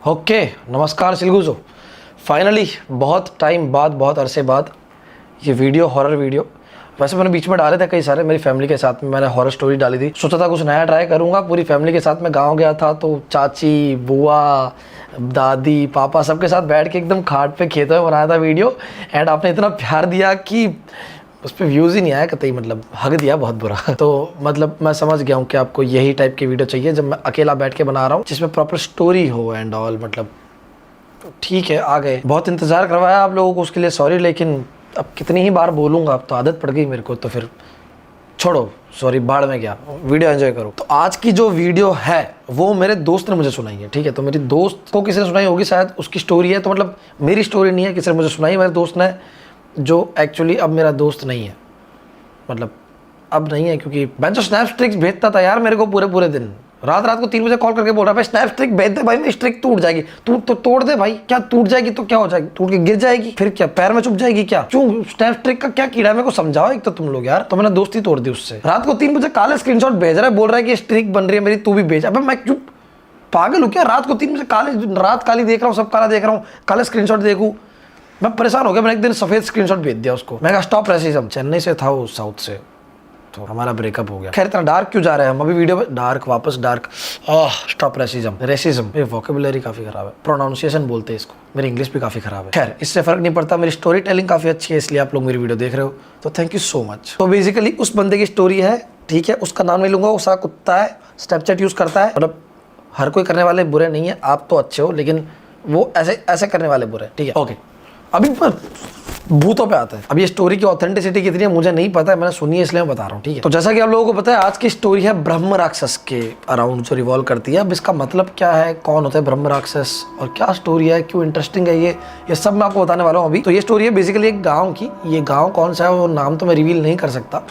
Okay, नमस्कार सिलगुजो। Finally बहुत time बाद, बहुत अरसे बाद ये वीडियो, हॉरर वीडियो। वैसे मैंने बीच में डाले थे कई सारे, मेरी फैमिली के साथ में मैंने हॉरर स्टोरी डाली थी। सोचा था कुछ नया ट्राई करूंगा, पूरी फैमिली के साथ मैं गांव गया था तो चाची, बुआ, दादी, पापा सबके साथ बैठ के एकदम खाट पे खेतों में बनाया था वीडियो। एंड आपने इतना प्यार दिया कि उस पर व्यूज़ ही नहीं आया कतई, मतलब हक दिया बहुत बुरा। तो मतलब मैं समझ गया हूँ कि आपको यही टाइप की वीडियो चाहिए जब मैं अकेला बैठ के बना रहा हूँ, जिसमें प्रॉपर स्टोरी हो एंड ऑल। मतलब ठीक है, आ गए। बहुत इंतज़ार करवाया आप लोगों को, उसके लिए सॉरी, लेकिन अब कितनी ही बार बोलूँगा, अब तो आदत पड़ गई मेरे को, तो फिर छोड़ो, सॉरी, बाढ़ में गया। वीडियो एंजॉय करो। तो आज की जो वीडियो है वो मेरे दोस्त ने मुझे सुनाई है, ठीक है। तो मेरी दोस्त को किसी ने सुनाई होगी शायद, उसकी स्टोरी है। तो मतलब मेरी स्टोरी नहीं है, किसी ने मुझे सुनाई मेरे दोस्त ने, जो एक्चुअली अब मेरा दोस्त नहीं है। मतलब अब नहीं है, क्योंकि मैं जो स्नैप स्ट्रिक्स भेजता था यार मेरे को पूरे पूरे दिन, रात रात को 3 बजे कॉल करके बोल रहा है भाई स्नैप स्ट्रिक भेज दे भाई, मेरी स्ट्रिक टूट जाएगी। तू तो तोड़ दे भाई। क्या टूट जाएगी तो क्या हो जाएगी? टूट के गिर जाएगी, फिर क्या पैर में चुभ जाएगी क्या? क्यों? स्नैप स्ट्रिक का क्या कीड़ा है, मेरे को समझाओ एक तो तुम लोग यार। तो मैंने दोस्ती तोड़ दी उससे। रात को 3 बजे काले स्क्रीनशॉट भेज रहा है, बोल रहा है कि स्ट्रिक बन रही है मेरी, तू भी भेज। अबे मैं क्यों पागल हूँ क्या? रात को 3 बजे रात काली देख रहा हूँ, सब काला देख रहा हूँ, काले स्क्रीनशॉट देखूँ? मैं परेशान हो गया। मैंने एक दिन सफेद स्क्रीनशॉट भेज दिया उसको। मैं कहा स्टॉप रेसिज्म। चेन्नई से था वो, साउथ से, तो हमारा ब्रेकअप हो गया। खैर इतना डार्क क्यों जा रहे हैं हम अभी वीडियो में? डार्क, वापस डार्क। Stop racism. मेरी वोकेबुलरी काफी खराब है, प्रोनाउंसिएशन बोलते हैं इसको, मेरी इंग्लिश भी काफी खराब है। खैर इससे फर्क नहीं पड़ता, मेरी स्टोरी टेलिंग काफी अच्छी है, इसलिए आप लोग मेरी वीडियो देख रहे हो, तो थैंक यू सो मच। तो बेसिकली उस बंदे की स्टोरी है, ठीक है, उसका नाम नहीं लूंगा, वो सारा कुत्ता है, स्नैपचैट यूज करता है। मतलब हर कोई करने वाले बुरे नहीं है, आप तो अच्छे हो, लेकिन वो ऐसे करने वाले बुरे, ठीक है। ओके, अभी भूतों पे आता है। अब ये स्टोरी की ऑथेंटिसिटी कितनी है मुझे नहीं पता है, मैंने सुनी है इसलिए मैं बता रहा हूँ, ठीक है। तो जैसा कि आप लोगों को पता है, आज की स्टोरी है ब्रह्म राक्षस के अराउंड जो रिवॉल्व करती है। अब इसका मतलब क्या है, कौन होता है ब्रह्म राक्षस, और क्या स्टोरी है, क्यों इंटरेस्टिंग है ये सब मैं आपको बताने वाला हूँ अभी। तो ये स्टोरी है बेसिकली एक गाँव की। ये गाँव कौन सा है वो नाम तो मैं रिवील नहीं कर सकता।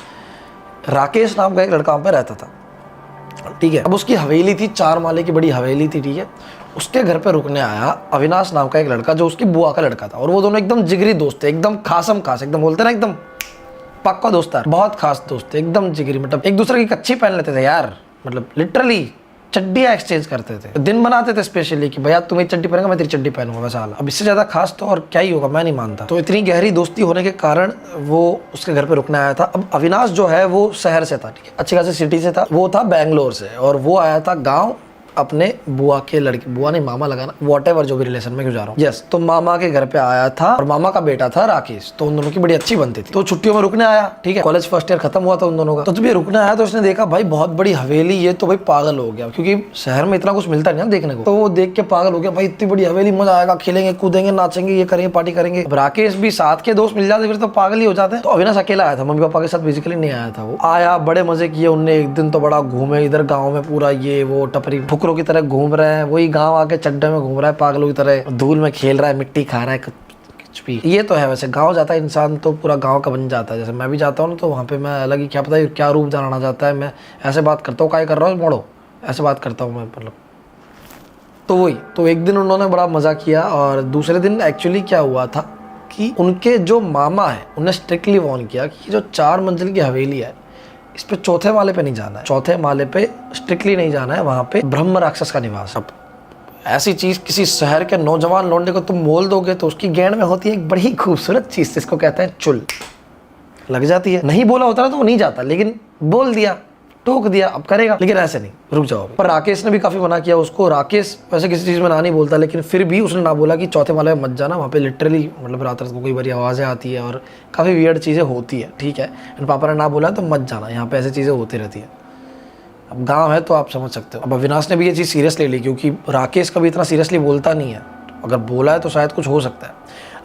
राकेश नाम का एक लड़का वहाँ पे रहता था, ठीक है। अब उसकी हवेली थी, 4 माले की बड़ी हवेली थी, ठीक है। उसके घर पे रुकने आया अविनाश नाम का एक लड़का, जो उसकी बुआ का लड़का था, और वो दोनों एकदम जिगरी दोस्त थे, एकदम खासम खास, एकदम बोलते ना एकदम पक्का दोस्त है, बहुत खास दोस्त थे, एकदम जिगरी। मतलब एक दूसरे की कच्ची पहन लेते थे यार, मतलब लिटरली चड्डियाँ एक्सचेंज करते थे, दिन बनाते थे स्पेशली कि भैया तुम एक चड्डी पहनेगा, मैं तेरी चड्डी पहनूंगा, वैसा हाल। अब इससे ज्यादा खास तो और क्या ही होगा, मैं नहीं मानता। तो इतनी गहरी दोस्ती होने के कारण वो उसके घर पे रुकने आया था। अब अविनाश जो है वो शहर से था, ठीक है, अच्छी खासी सिटी से था, वो था बैंगलोर से, और वो आया था गाँव अपने बुआ के लड़के, बुआ नहीं मामा लगाना, वॉटेवर जो भी रिलेशन में क्यों जा रहा हूँ, यस। तो मामा के घर पे आया था, और मामा का बेटा था राकेश, तो उन दोनों की बड़ी अच्छी बनती थी। तो छुट्टियों में रुकने आया, ठीक है, कॉलेज फर्स्ट ईयर खत्म हुआ था उन दोनों का। तो जब ये रुकने आया तो उसने देखा भाई बहुत बड़ी हवेली, ये तो भाई पागल हो गया, क्योंकि शहर में इतना कुछ मिलता नहीं ना देखने को। तो वो देख के पागल हो गया, भाई इतनी बड़ी हवेली, मजा आएगा, खेलेंगे कूदेंगे नाचेंगे, ये करेंगे पार्टी करेंगे। अब राकेश भी साथ के दोस्त मिल जाते फिर तो पागल ही हो जाते हैं। तो अविनाश अकेला आया था, मम्मी पापा के साथ बेसिकली नहीं आया था। वो आया, बड़े मजे किए उनने, एक दिन तो बड़ा घूमे इधर गाँव में पूरा, ये वो टपरी फुकरों की तरह घूम रहे, वही गांव आके चड्डे में घूम रहा है पागलों की तरह, धूल में खेल रहा है, मिट्टी खा रहा है, कुछ भी। ये तो है, वैसे गांव जाता है इंसान तो पूरा गांव का बन जाता है। जैसे मैं भी जाता हूँ ना, तो वहाँ पे मैं अलग ही क्या पता है क्या रूप बनाना चाहता है। मैं ऐसे बात करता हूँ, क्या कर रहा हूँ मोड़ो, ऐसे बात करता हूँ मैं, मतलब। तो वही, तो एक दिन उन्होंने बड़ा मजा किया, और दूसरे दिन एक्चुअली क्या हुआ था कि उनके जो मामा है उन्होंने स्ट्रिक्टली वार्न किया कि जो 4 मंजिल की हवेली है, इस पे चौथे माले पे नहीं जाना है, चौथे माले पे स्ट्रिक्टली नहीं जाना है, वहां पे ब्रह्म राक्षस का निवास। अब ऐसी चीज किसी शहर के नौजवान लौंडे को तुम बोल दोगे तो उसकी गैंड में होती है एक बड़ी खूबसूरत चीज, जिसको कहते हैं चुल, लग जाती है। नहीं बोला होता ना तो वो नहीं जाता, लेकिन बोल दिया, टोक दिया, अब करेगा। लेकिन ऐसे नहीं, रुक जाओ। पर राकेश ने भी काफी मना किया उसको। राकेश वैसे किसी चीज में ना नहीं बोलता, लेकिन फिर भी उसने ना बोला कि चौथे माले में मत जाना, वहाँ पे लिटरली मतलब रात रात को कई बार आवाजें आती है और काफी वियर्ड चीजें होती है, ठीक है। पापा ने ना बोला तो मत जाना, यहाँ पे ऐसी चीजें होती रहती है। अब गाँव है तो आप समझ सकते हो। अब अविनाश ने भी ये चीज़ सीरियस ले ली, क्योंकि राकेश कभी इतना सीरियसली बोलता नहीं है, अगर बोला है तो शायद कुछ हो सकता है।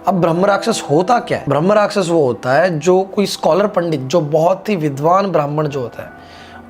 अब ब्रह्म राक्षस होता क्या है? ब्रह्म राक्षस वो होता है जो कोई स्कॉलर पंडित, जो बहुत ही विद्वान ब्राह्मण जो होता है,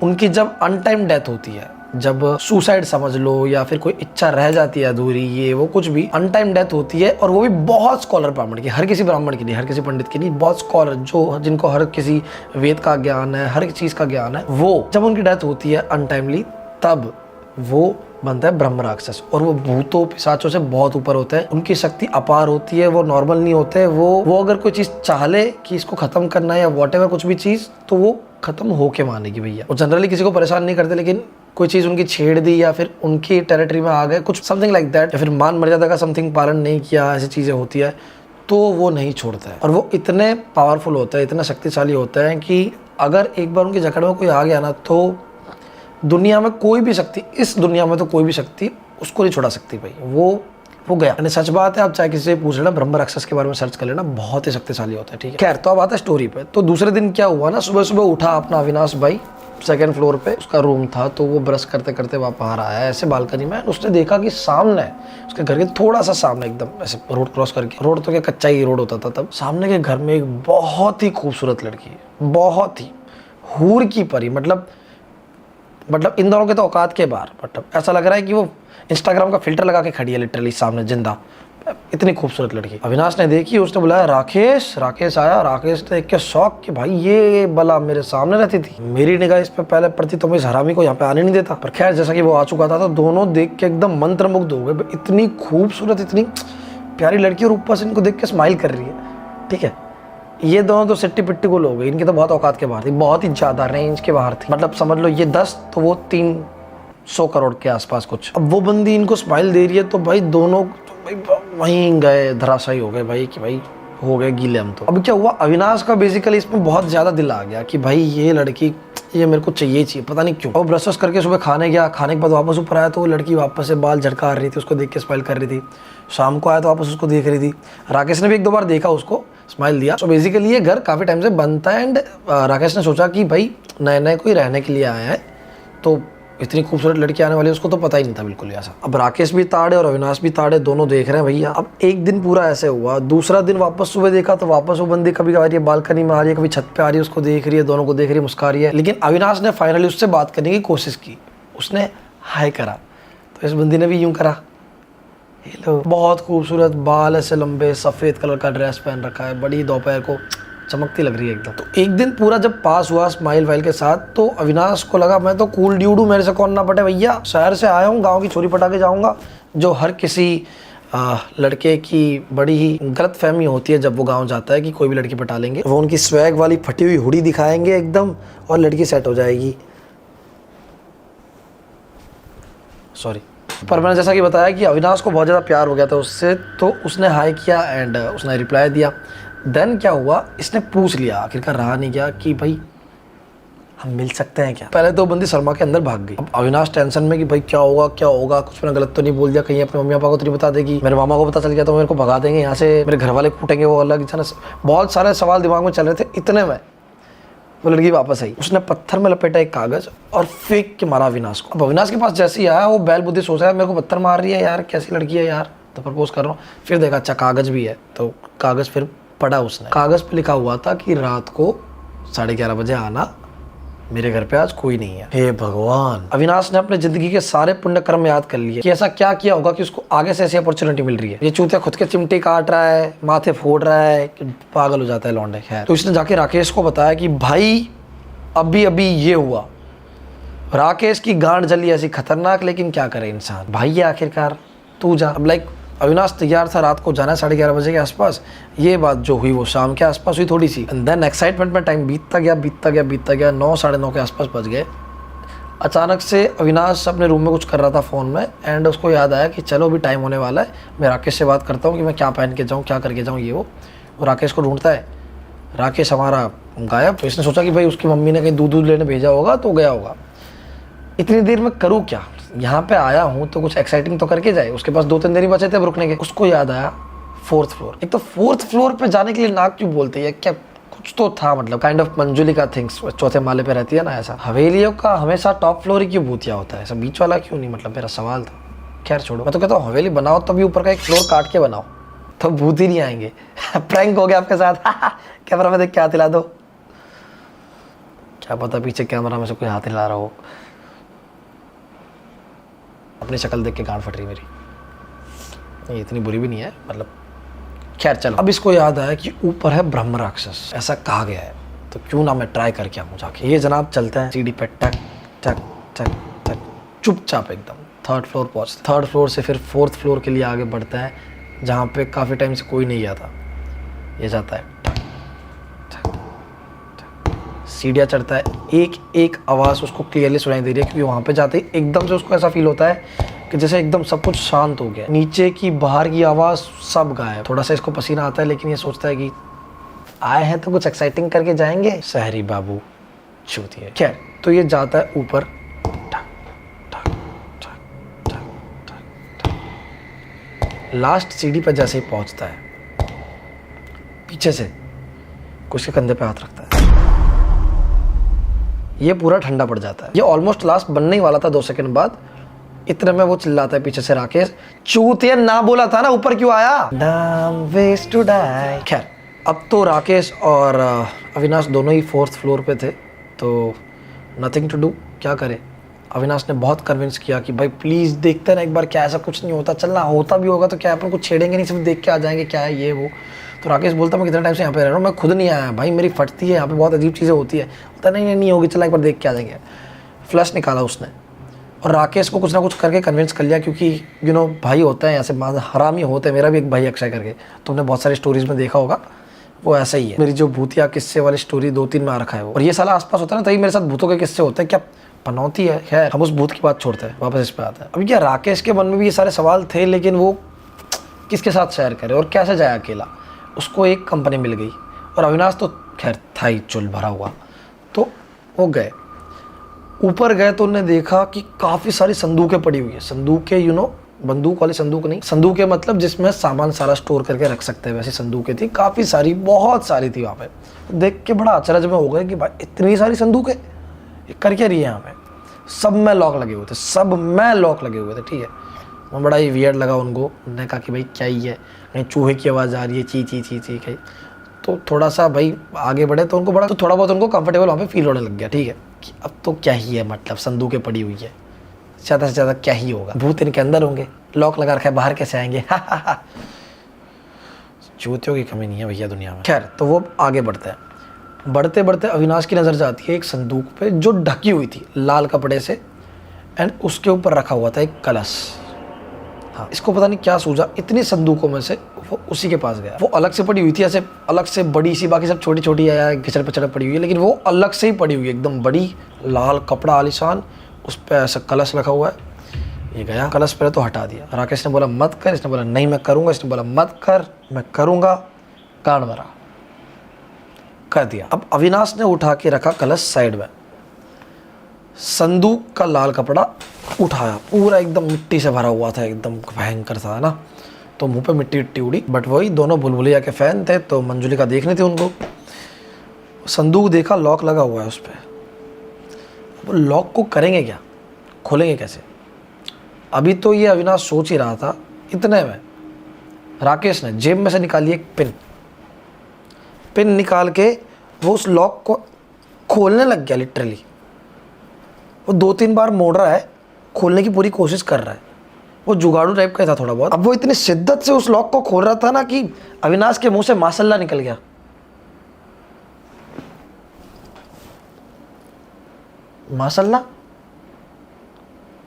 उनकी जब अनटाइम डेथ होती है, जब सुसाइड समझ लो या फिर कोई इच्छा रह जाती है अधूरी, ये वो कुछ भी, अनटाइम डेथ होती है, और वो भी बहुत स्कॉलर ब्राह्मण की, हर किसी ब्राह्मण की नहीं, हर किसी पंडित की नहीं, बहुत स्कॉलर जो जिनको हर किसी वेद का ज्ञान है, हर चीज का ज्ञान है, वो जब उनकी डेथ होती है अनटाइमली, तब वो बनता है ब्रह्म राक्षस। और वो भूतों पिशाचों से बहुत ऊपर होते हैं, उनकी शक्ति अपार होती है, वो नॉर्मल नहीं होते। वो अगर कोई चीज चाह ले कि इसको खत्म करना है या वॉट एवर कुछ भी चीज, तो वो खत्म होके मानेगी भैया। वो जनरली किसी को परेशान नहीं करते, लेकिन कोई चीज़ उनकी छेड़ दी या फिर उनकी टेरिटरी में आ गए, कुछ समथिंग लाइक दैट, या फिर मान मर्यादा का समथिंग पालन नहीं किया, ऐसी चीज़ें होती है, तो वो नहीं छोड़ता है। और वो इतने पावरफुल होता है, इतना शक्तिशाली होता है कि अगर एक बार उनकी जकड़ में कोई आ गया ना, तो दुनिया में कोई भी शक्ति, इस दुनिया में तो कोई भी शक्ति उसको नहीं छुड़ा सकती भाई। वो गया। यानी सच बात है, आप चाहे किसी से पूछ लेना, ब्रह्म राक्षस के बारे में सर्च कर लेना, बहुत ही शक्तिशाली होता है, ठीक है। खैर, तो अब आता है स्टोरी पे। तो दूसरे दिन क्या हुआ ना, सुबह सुबह उठा अपना अविनाश भाई, सेकंड फ्लोर पे उसका रूम था, तो वो ब्रश करते करते वहाँ बाहर आया ऐसे बालकनी में। उसने देखा कि सामने उसके घर के थोड़ा सा सामने, एकदम ऐसे रोड क्रॉस करके, रोड तो क्या कच्चा ही रोड होता था तब, सामने के घर में एक बहुत ही खूबसूरत लड़की, बहुत ही हूर की परी, मतलब इन दोनों के तो औकात के बाहर, मतलब ऐसा लग रहा है कि वो इंस्टाग्राम का फिल्टर लगा के खड़ी है लिटरली सामने, जिंदा, इतनी खूबसूरत लड़की। अविनाश ने देखी, उसने बुलाया राकेश। राकेश आया। राकेश ने देख के शौक कि भाई ये बला मेरे सामने रहती थी, मेरी निगाह इस पे पहले पड़ती तो मैं इस हरामी को यहाँ पे आने नहीं देता। पर खैर, जैसा कि वो आ चुका था तो दोनों देख के एकदम मंत्रमुग्ध हो गए। इतनी खूबसूरत, इतनी प्यारी लड़की, और ऊपर से इनको देख के स्माइल कर रही है, ठीक है। ये दोनों तो सिट्टी पिट्टी को लोग, इनकी तो बहुत औकात के बाहर थी, बहुत ही ज्यादा रेंज के बाहर थी। मतलब समझ लो ये 10 तो वो 300 करोड़ के आसपास कुछ। अब वो बंदी इनको स्माइल दे रही है, तो भाई दोनों वहीं गए, धराशायी हो गए भाई, कि भाई हो गए गीले हम तो। अब क्या हुआ, अविनाश का बेसिकली इसमें बहुत ज्यादा दिल आ गया कि भाई ये लड़की, ये मेरे को चाहिए, पता नहीं क्यों। और ब्रश करके सुबह खाने गया, खाने के बाद वापस ऊपर आया तो वो लड़की वापस से बाल झड़का रही थी, उसको देख के स्माइल कर रही थी। शाम को आया तो वापस उसको देख रही थी। राकेश ने भी 1-2 बार देखा उसको, स्माइल दिया। तो बेसिकली ये घर काफी टाइम से बनता है, एंड राकेश ने सोचा कि भाई नए कोई रहने के लिए आया है, तो इतनी खूबसूरत लड़की आने वाली है, उसको तो पता ही नहीं था बिल्कुल ऐसा। अब राकेश भी ताड़े और अविनाश भी ताड़े, दोनों देख रहे हैं भैया। अब एक दिन पूरा ऐसे हुआ। दूसरा दिन वापस सुबह देखा तो वापस वो बंदी कभी आ रही है बालकनी में, आ रही है, कभी छत पे आ रही है, उसको देख रही है, दोनों को देख रही है, मुस्कुरा रही है। लेकिन अविनाश ने फाइनली उससे बात करने की कोशिश की, उसने हाय करा, तो इस बंदी ने भी यूं करा, हेलो। बहुत खूबसूरत बाल, ऐसे लंबे, सफेद कलर का ड्रेस पहन रखा है, बड़ी दोपहर को चमकती लग रही है एकदम। तो एक दिन पूरा जब पास हुआ स्माइल वाइल के साथ, तो अविनाश को लगा मैं तो कूल ड्यूड हूँ, मेरे से कौन ना पटे भैया, शहर से आया हूँ, गांव की छोरी पटा के जाऊँगा, जो हर किसी लड़के की बड़ी ही गलत फहमी होती है जब वो गांव जाता है कि कोई भी लड़की पटा लेंगे। वो उनकी स्वैग वाली फटी हुई हुडी दिखाएंगे एकदम, और लड़की सेट हो जाएगी। सॉरी। पर मैंने जैसा कि बताया कि अविनाश को बहुत ज़्यादा प्यार हो गया था उससे, तो उसने हाई किया एंड उसने रिप्लाई दिया। देन क्या हुआ, इसने पूछ लिया, आखिरकार रहा नहीं गया कि भाई हम मिल सकते हैं क्या। पहले तो बंदी शर्मा के अंदर भाग गई। अब अविनाश टेंशन में कि भाई क्या होगा, कुछ मैंने गलत तो नहीं बोल दिया, कहीं अपने मम्मी पापा को तो नहीं बता देगी, मेरे मामा को पता चल गया तो मेरे को भगा देंगे यहाँ से, मेरे घर वाले कूटेंगे, वो अलग। बहुत सारे सवाल दिमाग में चल रहे थे। इतने में वो लड़की वापस आई। उसने पत्थर में लपेटा एक कागज और फेंक के मारा अविनाश को। अब अविनाश के पास जैसे ही आया, वो बैल बुद्धि सोच रहा है मेरे को पत्थर मार रही है यार, कैसी लड़की है यार, तो प्रपोज कर रहा हूँ। फिर देखा अच्छा कागज भी है, तो कागज फिर पढ़ा उसने। कागज पे लिखा हुआ था कि रात को 11:30 बजे आना, मेरे घर पे आज कोई नहीं है। हे भगवान। अविनाश ने अपने जिंदगी के सारे पुण्य कर्म याद कर लिए कि ऐसा क्या किया होगा कि उसको आगे से ऐसी अपॉर्चुनिटी मिल रही है। ये चूतिया खुद के चिमटे काट रहा है, माथे फोड़ रहा है, पागल हो जाता है लौंडे। खैर, तो इसने जाके राकेश को बताया कि भाई अभी ये हुआ। राकेश की गांड जली ऐसी खतरनाक, लेकिन क्या करे इंसान, भाई ये आखिरकार तू जा। अब लाइक अविनाश तैयार था रात को जाना 11:30 बजे के आसपास। ये बात जो हुई वो शाम के आसपास हुई थोड़ी सी। एंड देन एक्साइटमेंट में टाइम बीतता गया। 9 साढ़े 9 के आसपास बज गए। अचानक से अविनाश अपने रूम में कुछ कर रहा था फ़ोन में, एंड उसको याद आया कि चलो अभी टाइम होने वाला है, मैं राकेश से बात करता हूँ कि मैं क्या पहन के जाऊँ, क्या करके जाऊँ। ये वो राकेश को ढूंढता है। राकेश हमारा गायब। तो इसने सोचा कि भाई उसकी मम्मी ने कहीं दूध लेने भेजा होगा तो गया होगा। इतनी देर में करूँ क्या, यहाँ पे आया हूँ तो कुछ एक्साइटिंग तो करके जाए। उसके पास 2-3 दिन ही बचे थे अब रुकने के। उसको याद आया 4th फ्लोर। एक तो 4th फ्लोर पे जाने के लिए नाक क्यों बोलते हैं, क्या कुछ तो था, मतलब काइंड ऑफ मंजुली का थिंग्स, 4थे माले पे रहती है ना ऐसा। हवेलियों का हमेशा टॉप फ्लोर ही क्यों भूतिया होता है, ऐसा बीच वाला क्यों नहीं, मतलब मेरा सवाल था। खैर छोड़ो, मैं तो कहता हूँ हवेली बनाओ तो भी ऊपर का एक फ्लोर काट के बनाओ, तो भूत ही नहीं आएंगे। प्रैंक हो गया आपके साथ। कैमरा में देख के हाथ हिला दो, क्या पता पीछे कैमरा में से कोई हाथ हिला रहा हो। अपनी शक्ल देख के गांड फट रही मेरी। ये इतनी बुरी भी नहीं है, मतलब खैर चलो। अब इसको याद आया कि ऊपर है ब्रह्म राक्षस, ऐसा कहा गया है, तो क्यों ना मैं ट्राई करके आऊँ जाके। ये जनाब चलते हैं सीढ़ी पे, टक टक टक टक, चुपचाप एकदम 3rd फ्लोर पहुँचते। 3rd फ्लोर से फिर 4th फ्लोर के लिए आगे बढ़ता है, जहाँ पे काफ़ी टाइम से कोई नहीं गया था। ये जाता है टक टक टक, सीढ़ियाँ चढ़ता है, एक एक आवाज़ उसको क्लियरली सुनाई दे रही है, क्योंकि वहाँ पे जाते ही एकदम से उसको ऐसा फील होता है कि जैसे एकदम सब कुछ शांत हो गया, नीचे की बाहर की आवाज़ सब गायब। थोड़ा सा इसको पसीना आता है, लेकिन ये सोचता है कि आए हैं तो कुछ एक्साइटिंग करके जाएंगे, शहरी बाबू चूतिए। खैर, तो ये जाता है ऊपर, लास्ट सीढ़ी पर जैसे ही पहुंचता है, पीछे से कुछ के कंधे पे हाथ रखता है, ये पूरा ठंडा पड़ जाता है। ये ऑलमोस्ट लास्ट बनने ही वाला था 2 सेकंड बाद, इतने में वो चिल्लाता है पीछे से, राकेश चूतिया ना बोला था ना ऊपर क्यों आया, नाम वेस्ट टू डाई। खैर, अब तो राकेश और अविनाश दोनों ही 4th फ्लोर पे थे, तो नथिंग टू डू, क्या करे। अविनाश ने बहुत कन्विंस किया कि भाई प्लीज़ देखते ना एक बार, क्या ऐसा कुछ नहीं होता, चलना होता भी होगा तो क्या अपन कुछ छेड़ेंगे नहीं, सिर्फ देख के आ जाएंगे क्या है ये वो। तो राकेश बोलता मैं कितने टाइम से यहाँ पे रह रहा हूँ, मैं खुद नहीं आया भाई, मेरी फटती है यहाँ पे, बहुत अजीब चीज़ें होती है। बोलता नहीं होगी, चला एक बार देख के आ जाएंगे। फ्लैश निकाला उसने और राकेश को कुछ ना कुछ करके कन्विंस कर लिया, क्योंकि भाई होता है ऐसे हरामी होते हैं। मेरा भी एक भाई अक्षय करके, तुमने बहुत सारी स्टोरीज में देखा होगा, वो ऐसा ही है। मेरी जो भूतिया किस्से वाली स्टोरी 2-3 में आ रखा है वो, और ये साला आसपास होता है ना, तभी मेरे साथ भूतों के किस्से होते हैं। क्या पनौती है। खैर, हम उस भूत की बात छोड़ते हैं, वापस इस पे आते हैं। अभी क्या, राकेश के मन में भी ये सारे सवाल थे, लेकिन वो किसके साथ शेयर करे और कैसे जाए अकेला। उसको एक कंपनी मिल गई, और अविनाश तो खैर था ही चुल भरा हुआ, तो वो गए। ऊपर गए तो उन्होंने देखा कि काफ़ी सारी संदूकें पड़ी हुई है। संदूकें बंदूक वाली संदूक नहीं, संदूकें मतलब जिसमें सामान सारा स्टोर करके रख सकते हैं, वैसी संदूकें थी काफ़ी सारी, बहुत सारी थी वहाँ पे। देख के बड़ा अचरज में हो गए कि भाई इतनी सारी संदूकें, ये कर क्या रही है यहाँ पे। सब में लॉक लगे हुए थे, सब में लॉक लगे हुए थे, ठीक है। वो बड़ा ही वियर्ड लगा उनको। उन्होंने कहा कि भाई क्या ही है, कहीं चूहे की आवाज़ आ रही है, ची ची ची ची कहीं। तो थोड़ा सा भाई आगे बढ़े तो उनको थोड़ा बहुत उनको कंफर्टेबल वहाँ पे फील होने लग गया, ठीक है, कि अब तो क्या ही है, मतलब संदूकें पड़ी हुई है, ज़्यादा से ज़्यादा क्या ही होगा, भूत इनके अंदर होंगे, लॉक लगा रखा है, बाहर कैसे आएंगे। चूतियों की कमी नहीं है भैया दुनिया में। खैर, तो वो आगे बढ़ते हैं। बढ़ते बढ़ते अविनाश की नज़र जाती है एक संदूक पे जो ढकी हुई थी लाल कपड़े से, एंड उसके ऊपर रखा हुआ था एक कलश। हाँ, इसको पता नहीं क्या सूझा, इतनी संदूकों में से वो उसी के पास गया। वो अलग से पड़ी हुई थी, ऐसे अलग से बड़ी सी, बाकी सब छोटी छोटी या घिचड़ पिचड़ पड़ी हुई है, लेकिन वो अलग से ही पड़ी हुई है, एकदम बड़ी, लाल कपड़ा आलीशान, उस पर ऐसा कलश रखा हुआ है। ये गया, कलश पहले तो हटा दिया। राकेश ने बोला मत कर, इसने बोला नहीं मैं करूँगा, इसने बोला मत कर, मैं करूँगा, कान भरा, कर दिया। अब अविनाश ने उठा के रखा कलश साइड में, संदूक का लाल कपड़ा उठाया, पूरा एकदम मिट्टी से भरा हुआ था, एकदम भयंकर था ना, तो मुंह पे मिट्टी मिट्टी उड़ी। बट वही दोनों भुलभुलैया के फैन थे, तो मंजुलिका देखनी थी उनको। संदूक देखा, लॉक लगा हुआ है उस पर। अब लॉक को करेंगे क्या, खोलेंगे कैसे। अभी तो ये अविनाश सोच ही रहा था, इतने में राकेश ने जेब में से निकाली एक पिन निकाल के वो उस लॉक को खोलने लग गया। लिटरली वो 2-3 बार मोड़ रहा है, खोलने की पूरी कोशिश कर रहा है। वो जुगाड़ू टाइप का था थोड़ा बहुत। अब वो इतनी शिद्दत से उस लॉक को खोल रहा था ना कि अविनाश के मुंह से माशल्लाह निकल गया। माशल्लाह,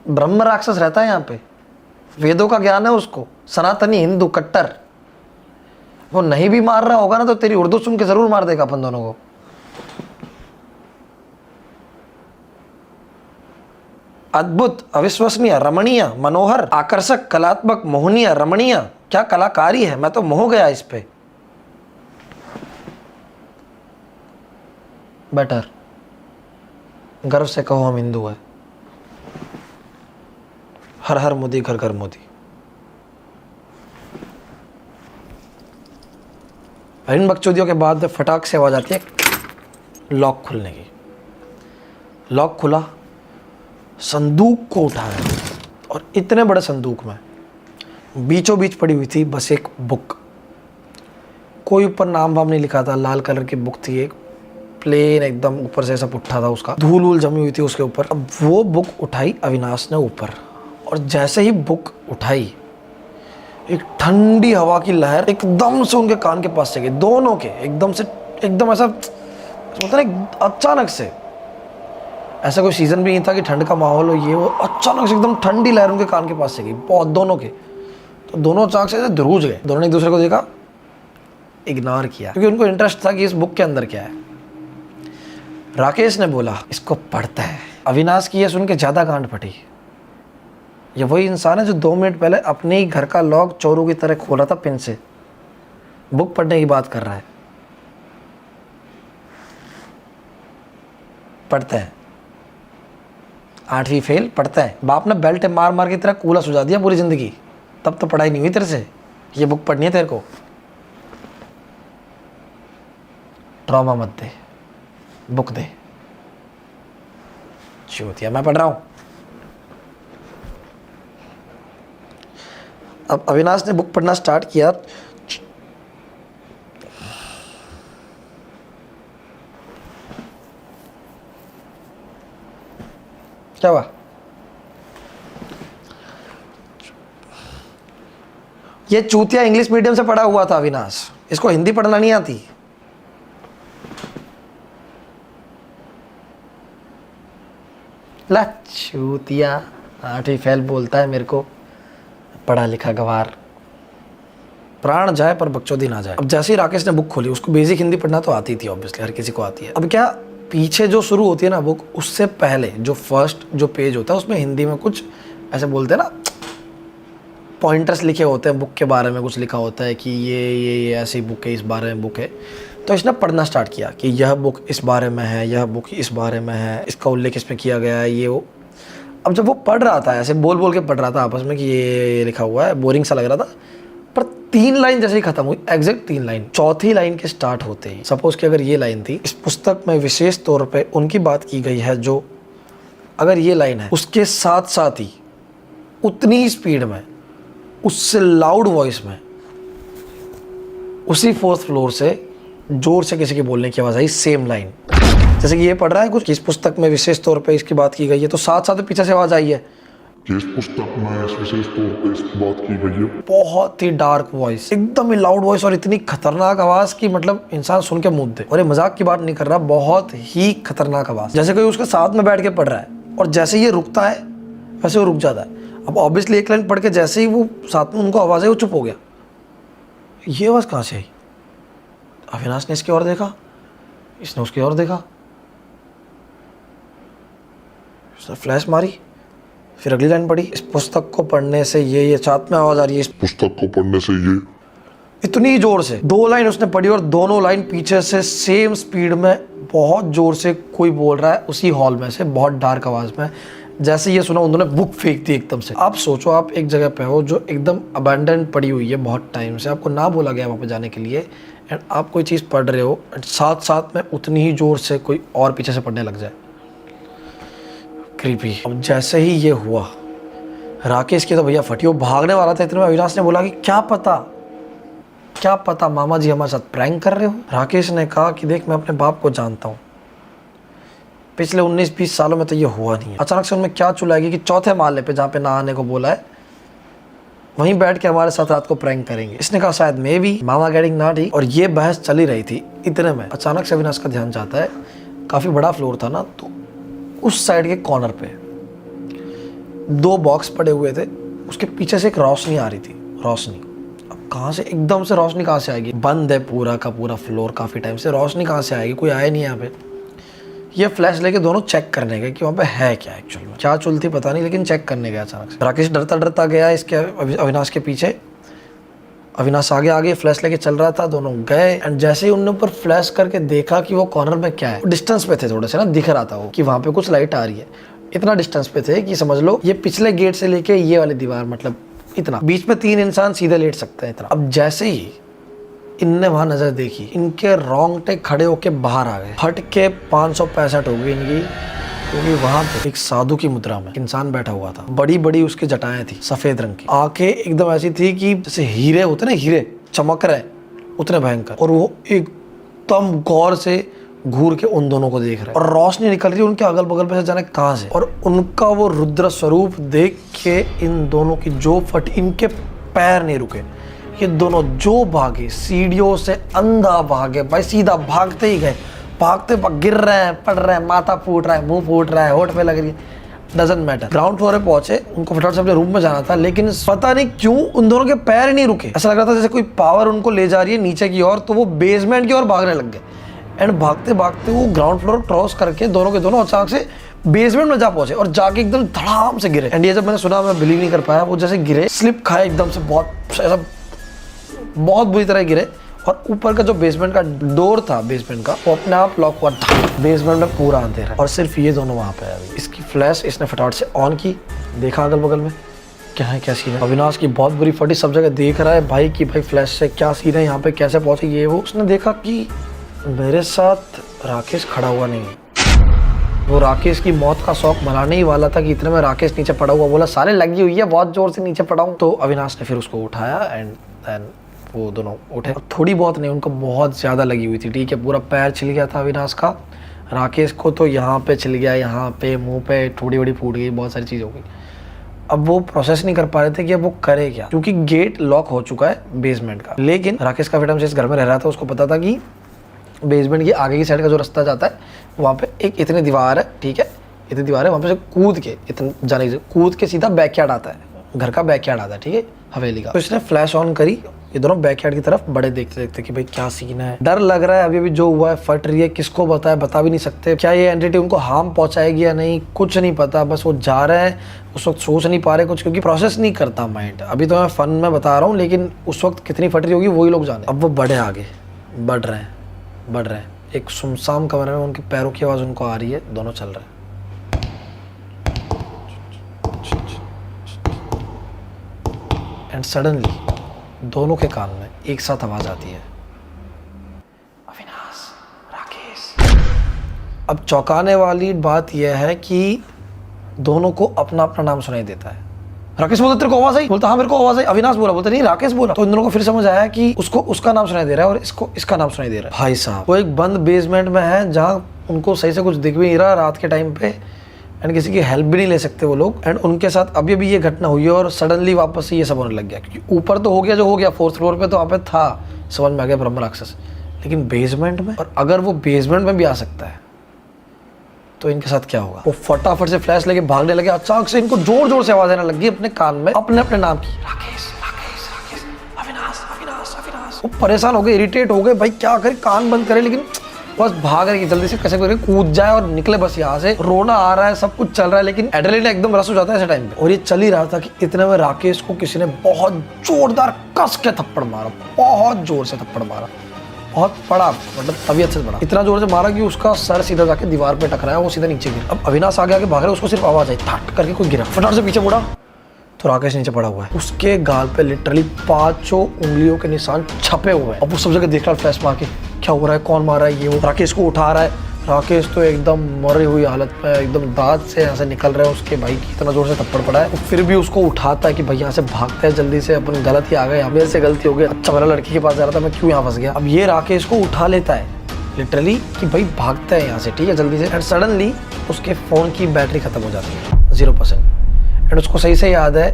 ब्रह्म राक्षस रहता है यहाँ पे, वेदों का ज्ञान है उसको, सनातनी हिंदू कट्टर। वो नहीं भी मार रहा होगा ना तो तेरी उर्दू सुन के जरूर मार देगा अपन दोनों को। अद्भुत, अविश्वसनीय, रमणीय, मनोहर, आकर्षक, कलात्मक, मोहनीय, रमणीय, क्या कलाकारी है, मैं तो मोह गया इस पे। बेटर, गर्व से कहो हम हिंदू है। हर हर मोदी, घर घर मोदी। इन बकचोदियों के बाद फटाक से आवाज आती है लॉक खुलने की। लॉक खुला, संदूक को उठाया, और इतने बड़े संदूक में बीचों बीच पड़ी हुई थी बस एक बुक। कोई ऊपर नाम वाम नहीं लिखा था, लाल कलर की बुक थी, एक प्लेन एकदम, ऊपर से ऐसा पुट्ठा था उसका, धूल वूल जमी हुई थी उसके ऊपर। अब वो बुक उठाई अविनाश ने ऊपर, और जैसे ही बुक उठाई एक ठंडी हवा की लहर एकदम से उनके कान के पास चली, दोनों के एकदम से, एकदम ऐसा बोलते ना अचानक से। ऐसा कोई सीजन भी नहीं था कि ठंड का माहौल हो, ये वो, अचानक से एकदम ठंडी लहर उनके कान के पास चली, बहुत, दोनों के। तो दोनों अचानक से ध्रुज गए। दोनों ने एक दूसरे को देखा, इग्नोर किया, क्योंकि उनको इंटरेस्ट था कि इस बुक के अंदर क्या है। राकेश ने बोला इसको पढ़ता है। अविनाश की ये सुन के ज़्यादा गांड फटी। ये वही इंसान है जो 2 मिनट पहले अपने ही घर का लॉक चोरों की तरह खोला था पिन से, बुक पढ़ने की बात कर रहा है। पढ़ता है, 8वीं फेल, पढ़ता है। बाप ने बेल्ट मार मार की तरह कूला सुझा दिया पूरी जिंदगी, तब तो पढ़ाई नहीं हुई तेरे से। ये बुक पढ़नी है तेरे को। ट्रॉमा मत दे, बुक दे। चूतिया, मैं पढ़ रहा हूं। अब अविनाश ने बुक पढ़ना स्टार्ट किया। क्या हुआ? ये चूतिया इंग्लिश मीडियम से पढ़ा हुआ था अविनाश, इसको हिंदी पढ़ना नहीं आती। ला चूतिया, 8वीं फेल बोलता है मेरे को, पढ़ा लिखा गवार। प्राण जाए पर बकचोदी ना जाए। अब जैसे ही राकेश ने बुक खोली, उसको बेसिक हिंदी पढ़ना तो आती थी, ऑब्वियसली हर किसी को आती है। अब क्या, पीछे जो शुरू होती है ना बुक, उससे पहले जो फर्स्ट जो पेज होता है उसमें हिंदी में कुछ ऐसे बोलते हैं ना, पॉइंटर्स लिखे होते हैं बुक के बारे में, कुछ लिखा होता है कि ये ऐसी बुक है, इस बारे में बुक है। तो इसने पढ़ना स्टार्ट किया कि यह बुक इस बारे में है, यह बुक इस बारे में है, इसका उल्लेख इसमें किया गया है, ये वो। अब जब वो पढ़ रहा था, ऐसे बोल बोल के पढ़ रहा था आपस में कि ये लिखा हुआ है, बोरिंग सा लग रहा था, पर 3 लाइन जैसे ही खत्म हुई, एग्जैक्ट 3 लाइन, चौथी लाइन के स्टार्ट होते ही, सपोज कि अगर ये लाइन थी, इस पुस्तक में विशेष तौर पे उनकी बात की गई है जो, अगर ये लाइन है, उसके साथ साथ ही उतनी ही स्पीड में, उससे लाउड वॉइस में, उसी 4th फ्लोर से जोर से किसी के बोलने की आवाज़ आई, सेम लाइन। जैसे कि ये पढ़ रहा है कुछ, इस पुस्तक में विशेष तौर पे इसकी बात की गई है, तो साथ साथ पीछे से आवाज़ आई है कि इस पुस्तक में विशेष तौर पे इसकी बात की गई है। बहुत ही डार्क वॉइस, एकदम ही लाउड वॉइस, और इतनी खतरनाक आवाज़ की मतलब इंसान सुन के मुँह दे। और ये मजाक की बात नहीं कर रहा, बहुत ही खतरनाक आवाज़, जैसे कोई उसके साथ में बैठ के पढ़ रहा है, और जैसे ये रुकता है वैसे वो रुक जाता है। अब ऑब्वियसली एक लाइन पढ़ के जैसे ही वो साथ में उनको आवाज़ आई, वो चुप हो गया। ये आवाज़ कहाँ से आई? अविनाश ने इसकी ओर देखा, इसने उसकी ओर देखा, उसने फ्लैश मारी, फिर अगली लाइन पढ़ी, इस पुस्तक को पढ़ने से ये साथ में आवाज़ आ रही है, इस पुस्तक को पढ़ने से ये, इतनी जोर से 2 लाइन उसने पढ़ी, और दोनों लाइन पीछे से सेम स्पीड में बहुत जोर से कोई बोल रहा है उसी हॉल में से, बहुत डार्क आवाज़ में। जैसे ये सुना, उन्होंने बुक फेंक दी एकदम से। आप सोचो, आप एक जगह पे हो जो एकदम अबैंडन पड़ी हुई है बहुत टाइम से, आपको ना बोला गया वहाँ पे जाने के लिए, एंड आप कोई चीज़ पढ़ रहे हो, एंड साथ साथ में उतनी ही जोर से कोई और पीछे से पढ़ने लग जाए। क्रीपी। अब जैसे ही ये हुआ, राकेश की तो भैया फटी, वो भागने वाला था, इतने में अविनाश ने बोला कि क्या पता मामा जी हमारे साथ प्रैंक कर रहे हो। राकेश ने कहा कि देख, मैं अपने बाप को जानता हूँ, पिछले 19-20 सालों में तो ये हुआ नहीं है। अचानक से उनमें क्या चुलाएगी कि 4थे माले पे जहाँ पे ना आने को बोला है, वहीं बैठ के हमारे साथ रात को प्रैंक करेंगे। इसने कहा शायद मे भी मामा गेटिंग नॉटी, और ये बहस चली रही थी। इतने में अचानक से अविनाश का ध्यान जाता है, काफ़ी बड़ा फ्लोर था ना, तो उस साइड के कॉर्नर पे 2 बॉक्स पड़े हुए थे, उसके पीछे से एक रोशनी आ रही थी। रोशनी, अब कहाँ से एकदम से रोशनी कहाँ से आएगी? बंद है पूरा का पूरा फ्लोर काफ़ी टाइम से, रोशनी कहाँ से आएगी? कोई आया नहीं यहाँ पे। ये फ्लैश लेके दोनों चेक करने गए कि वहाँ पे है क्या एक्चुअल में, क्या चुल थी पता नहीं, लेकिन चेक करने गया अचानक से। राकेश डरता डरता गया इसके अविनाश के पीछे, अविनाश आगे आगे फ्लैश लेके चल रहा था, दोनों गए, एंड जैसे ही उन्होंने ऊपर फ्लैश करके देखा कि वो कॉर्नर में क्या है, डिस्टेंस पे थे थोड़े से ना, दिख रहा था वो कि वहाँ पे कुछ लाइट आ रही है। इतना डिस्टेंस पे थे कि समझ लो ये पिछले गेट से लेके ये वाली दीवार, मतलब इतना, बीच में 3 इंसान सीधे लेट सकते हैं इतना। अब जैसे ही इनने वहां नजर देखी, इनके रोंगटे खड़े होके बाहर आ गए, फट के 565 हो गई इनकी, क्योंकि वहां पे एक साधु की मुद्रा में इंसान बैठा हुआ था। बड़ी बड़ी उसकी जटाएं थी, सफेद रंग की, आंखें एकदम ऐसी थी कि जैसे हीरे होते ना, हीरे चमक रहे उतने भयंकर, और वो एकदम गौर से घूर के उन दोनों को देख रहे, और रोशनी निकल रही है उनके अगल बगल पे से जाने कहां से, और उनका वो रुद्र स्वरूप देख के इन दोनों की जो फट, इनके पैर नहीं रुके, ये दोनों जो भागे, सीढ़ियों से अंधा भागे भाई, सीधा भागते ही गए, भागते गिर रहे हैं, पड़ रहे हैं, माथा फूट रहा है, मुंह फूट रहा है, होठ पे लग रही है, डजंट मैटर। ग्राउंड फ्लोर पे पहुंचे, उनको फटाफट से अपने रूम में जाना था, लेकिन पता नहीं क्यों उन दोनों के पैर नहीं रुके। ऐसा लग रहा था जैसे कोई पावर उनको ले जा रही है नीचे की ओर, तो वो बेसमेंट की ओर भागने लग गए। एंड भागते भागते वो ग्राउंड फ्लोर क्रॉस करके दोनों के दोनों अचानक से बेसमेंट में जा पहुंचे और जाके एकदम धड़ाम से गिरे। एंड ये जब मैंने सुना मैं बिलीव नहीं कर पाया, वो जैसे गिरे स्लिप खाए एकदम से, बहुत ऐसा बहुत बुरी तरह गिरे और ऊपर का जो बेसमेंट का डोर था बेसमेंट का, वो अपने आप लॉक हुआ। बेसमेंट में पूरा अंधेरा और सिर्फ ये दोनों वहाँ पे है। इसकी फ्लैश इसने फटाफट से ऑन की, देखा अगल बगल में क्या है, क्या सीन है। अविनाश की बहुत बुरी फटी, सब जगह देख रहा है भाई कि भाई फ्लैश से क्या सीन है, यहाँ पे कैसे पहुंचे ये वो। उसने देखा कि मेरे साथ राकेश खड़ा हुआ नहीं है। वो राकेश की मौत का शौक मनाने ही वाला था कि इतने में राकेश नीचे पड़ा हुआ, बोला साले लगी हुई है, बहुत जोर से नीचे पड़ा हूँ। तो अविनाश ने फिर उसको उठाया एंड देन वो दोनों उठे। थोड़ी बहुत नहीं, उनको बहुत ज़्यादा लगी हुई थी, ठीक है। पूरा पैर छिल गया था अविनाश का, राकेश को तो यहाँ पे छिल गया, यहाँ पे मुंह पे थोड़ी बड़ी फूट गई, बहुत सारी चीज़ हो गई। अब वो प्रोसेस नहीं कर पा रहे थे कि अब वो करे क्या, क्योंकि गेट लॉक हो चुका है बेसमेंट का। लेकिन राकेश काफी टाइम से इस घर में रह रहा था, उसको पता था कि बेसमेंट की आगे की साइड का जो रास्ता जाता है वहाँ पे एक इतनी दीवार है, ठीक है, इतनी दीवार है, वहाँ पे से कूद के इतने जाने से कूद के सीधा बैकयार्ड आता है, घर का बैकयार्ड आता है, ठीक है, हवेली का। तो इसने फ्लैश ऑन करी, ये दोनों बैकयार्ड की तरफ बड़े देखते देखते कि भाई क्या सीन है। डर लग रहा है, अभी जो हुआ है, फट रही है, किसको बताए, बता भी नहीं सकते। क्या ये एंटिटी उनको हार्म पहुंचाएगी या नहीं, कुछ नहीं पता। बस वो जा रहे हैं, उस वक्त सोच नहीं पा रहे कुछ, क्योंकि प्रोसेस नहीं करता माइंड। अभी तो मैं फन में बता रहा हूँ, लेकिन उस वक्त कितनी फट रही होगी वही लोग जाने। अब वो बढ़े आगे, बढ़ रहे हैं। एक सुनसान कमरे में उनके पैरों की आवाज़ उनको आ रही है, दोनों चल रहे हैं। एंड सडनली दोनों के कान में एक साथ आवाज आती है, अविनाश, राकेश। अब चौंकाने वाली बात यह है कि दोनों को अपना अपना नाम सुनाई देता है। राकेश बोलता तेरे को आवाज आई, बोलता हाँ मेरे को आवाज आई। अविनाश बोला, बोलता नहीं राकेश बोला। तो इन दोनों को फिर समझ आया कि उसको उसका नाम सुनाई दे रहा है और इसको इसका नाम सुनाई दे रहा है। भाई साहब, वो एक बंद बेसमेंट में है जहाँ उनको सही से कुछ दिख भी नहीं रहा रात के टाइम पे, एंड किसी की हेल्प भी नहीं ले सकते वो लोग। एंड उनके साथ अभी अभी ये घटना हुई है और सडनली वापस से ये सब होने लग गया, क्योंकि ऊपर तो हो गया जो हो गया, 4th फ्लोर पे तो वहाँ पे था, समझ में आ गया ब्रह्म राक्षस, लेकिन बेसमेंट में, और अगर वो बेसमेंट में भी आ सकता है तो इनके साथ क्या होगा। वो फटाफट से फ्लैश लेके भागने लगे। अचानक से इनको जोर जोर से आवाज आने लगी अपने कान में, अपने अपने नाम की, राकेश, राकेश, राकेश, अविनाश, अविनाश, अविनाश। वो परेशान हो गए, इरिटेट हो गए, भाई क्या करे, कान बंद करे, लेकिन बस भाग रही जल्दी से, कैसे करके कूद जाए और निकले बस यहाँ से। रोना आ रहा है, सब कुछ चल रहा है, लेकिन एड्रेनलिन एकदम रश हो जाता है ऐसे टाइम पे। और ये चल ही रहा था कि इतने में राकेश को किसी ने बहुत जोरदार कस के थप्पड़ मारा, बहुत जोर से थप्पड़ मारा, बहुत बड़ा, मतलब तबीयत से बड़ा, इतना जोर से मारा कि उसका सर सीधा जाके दीवार पे टकराया, वो सीधा नीचे गिरा। अब अविनाश आगे आगे भाग रहा है, उसको सिर्फ आवाज आई, थट करके कोई गिरा, फटाफट से पीछे मुड़ा तो राकेश नीचे पड़ा हुआ है। उसके गाल पे लिटरली 5 उंगलियों के निशान छपे हुए हैं। अब वो सब जगह देख रहा है फ्लैश मार के, क्या हो रहा है, कौन मार रहा है, ये वो। राकेश को उठा रहा है, राकेश तो एकदम मरी हुई हालत में, एकदम दांत से यहाँ से निकल रहा है उसके, भाई की इतना जोर से थप्पड़ पड़ा है। फिर भी उसको उठाता है कि भाई यहाँ से भागते हैं जल्दी से, अपन गलत ही आ गए, मेरे से गलती हो गई, अच्छा मेरा लड़की के पास जा रहा था, मैं क्यों यहाँ फंस गया। अब ये राकेश को उठा लेता है लिटरली कि भाई भागते हैं यहाँ से, ठीक है, जल्दी से। एंड सडनली उसके फ़ोन की बैटरी खत्म हो जाती है 0%। एंड उसको सही से याद है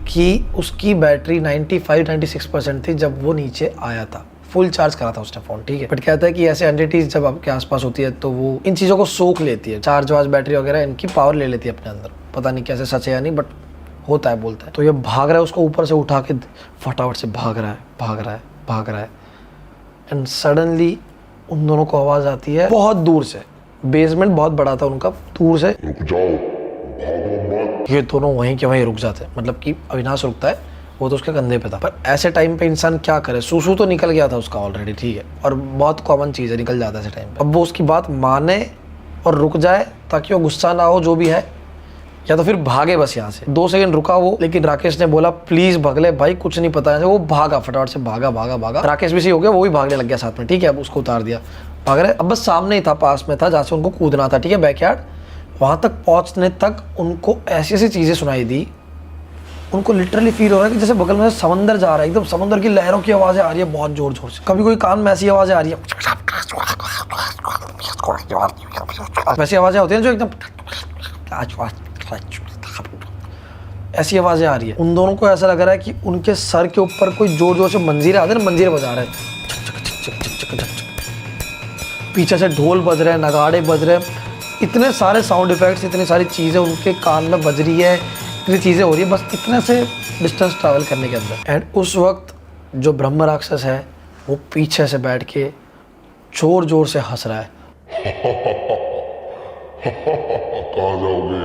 कि उसकी बैटरी 95-96% थी जब वो नीचे आया था, फुल चार्ज करा था उसने फ़ोन, ठीक है। बट कहता है कि ऐसे एंटिटीज जब आपके आसपास होती है तो वो इन चीज़ों को सोख लेती है, चार्ज वार्ज बैटरी वगैरह इनकी पावर ले लेती है अपने अंदर, पता नहीं कैसे, सच है या नहीं, बट होता है, बोलता है। तो ये भाग रहा है, उसको ऊपर से उठा के फटाफट से भाग रहा है। एंड सडनली उन दोनों को आवाज़ आती है बहुत दूर से, बेसमेंट बहुत बड़ा था उनका, दूर से, रुक जाओ, भागो मत। ये दोनों वहीं के वहीं रुक जाते हैं, मतलब कि अविनाश रुकता है, वो तो उसके कंधे पे था। पर ऐसे टाइम पे इंसान क्या करे, सूसू तो निकल गया था उसका ऑलरेडी, ठीक है, और बहुत कॉमन चीज़ है, निकल जाता है ऐसे टाइम पे। अब वो उसकी बात माने और रुक जाए ताकि वो गुस्सा ना हो जो भी है, या तो फिर भागे बस यहाँ से। 2 सेकंड रुका वो, लेकिन राकेश ने बोला प्लीज भगले भाई, कुछ नहीं पता है। वो भागा, फटाफट से भागा। राकेश भी सही हो गया, वो भी भागने लग गया साथ में, ठीक है। अब उसको उतार दिया, भाग रहे। अब बस सामने ही था, पास में था जहाँ से उनको कूदना था, ठीक है, बैकयार्ड। वहाँ तक पहुँचने तक उनको ऐसी ऐसी चीज़ें सुनाई दी, उनको लिटरली फील हो रहा है कि जैसे बगल में समंदर जा रहा है, एकदम समंदर की लहरों की आवाज़ें आ रही है बहुत जोर जोर से। कभी कोई कान में ऐसी आवाज़ें आ रही है, वैसी आवाज़ें होती हैं जो एकदम ऐसी आवाज़ें आ रही है। उन दोनों को ऐसा लग रहा है कि उनके सर के ऊपर कोई जोर जोर से मंजीरे आते हैं, मंजीरे बजा रहे हैं, पीछे से ढोल बज रहे हैं, नगाड़े बज रहे हैं, इतने सारे साउंड इफेक्ट्स, इतनी सारी चीज़ें उनके कान में बज रही है, इतनी चीज़ें हो रही है, बस इतने से डिस्टेंस ट्रैवल करने के अंदर। एंड उस वक्त जो ब्रह्म राक्षस है वो पीछे से बैठ के जोर जोर से हंस रहा है। कहाँ जाओगे?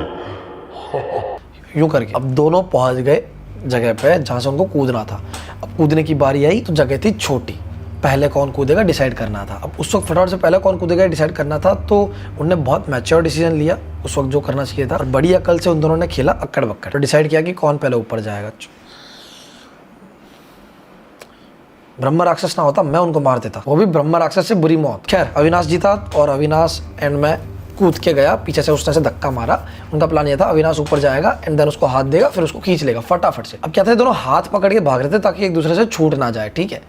यूं करके अब दोनों पहुंच गए जगह पे जहां से उनको कूदना था। अब कूदने की बारी आई तो जगह थी छोटी, पहले कौन कूदेगा डिसाइड करना था। अब उस वक्त फटाफट से पहले कौन कूदेगा डिसाइड करना था, तो उन्होंने बहुत मैच्योर डिसीजन लिया उस वक्त जो करना चाहिए था, और बड़ी अकल से उन दोनों ने खेला अक्कड़ बक्कड़। तो डिसाइड किया कि कौन पहले ऊपर जाएगा। ब्रह्म राक्षस ना होता मैं उनको मार देता, वो भी ब्रह्म राक्षस से बुरी मौत। खैर अविनाश जीता और अविनाश एंड में कूद के गया, पीछे से उसने से धक्का मारा। उनका प्लान ये था अविनाश ऊपर जाएगा एंड देन उसको हाथ देगा, फिर उसको खींच लेगा फटाफट से। अब क्या था, दोनों हाथ पकड़ के भाग रहे थे ताकि एक दूसरे से छूट ना जाए, ठीक है।